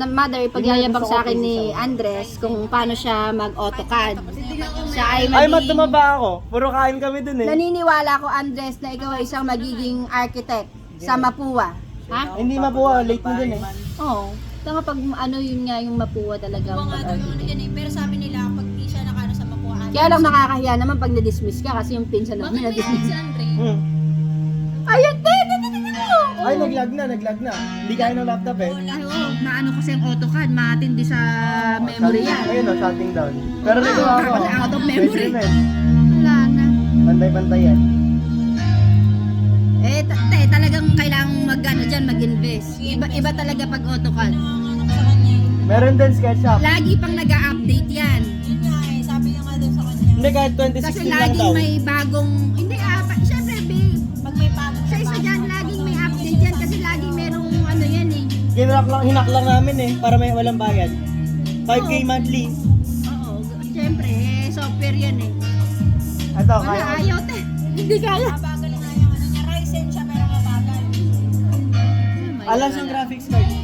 mother, pagyayabang sa akin ni Andres kung paano siya mag-AutoCAD. Siya ay Mat, tumaba ako. Puro kain kami dun eh. naniniwala ko, Andres, na ikaw ay isang magiging architect sa Mapua. Ha? Hindi mabuha, late na dun eh. Oo. Tama pag ano yun nga yung Mapua talaga. Oo nga daw yung ano yan eh. Pero sabi nila, pag di siya nakano sa makuhaan. Kaya lang nakakahiya naman pag na-dismiss ka kasi yung pinsan namin Bakit may na-dismiss. si Andre? Ayun, Ay, naglag na. Hindi kaya ng laptop eh. Ay, oo. Maano kasi ang AutoCAD, matindi sa memory yan. Ayun o, shutting down. Pero nito ako. Kapag out of memory. Wala na. Bantay-bantay yan. Talagang kailangang mag-invest. Iba talaga pag AutoCAD. Ano ko sa kanya eh. Meron din SketchUp. Lagi pang nag-a-update yan. Yun nga eh. Sabi niya nga doon sa kanya. Hindi, kahit Kasi 2016 lang laging daw. may bagong, hindi syempre, Pag may bagong sa isa dyan, laging may update yan kasi laging merong ano yan eh. Hinak lang namin eh, para may walang bayad. 5K monthly. Oo, syempre, software yan eh. Ito, Wala, kaya. ayaw te. Hindi kaya. mabagal nga yung ano niya. Ryzen siya pero mabagal. Alas yung graphics card.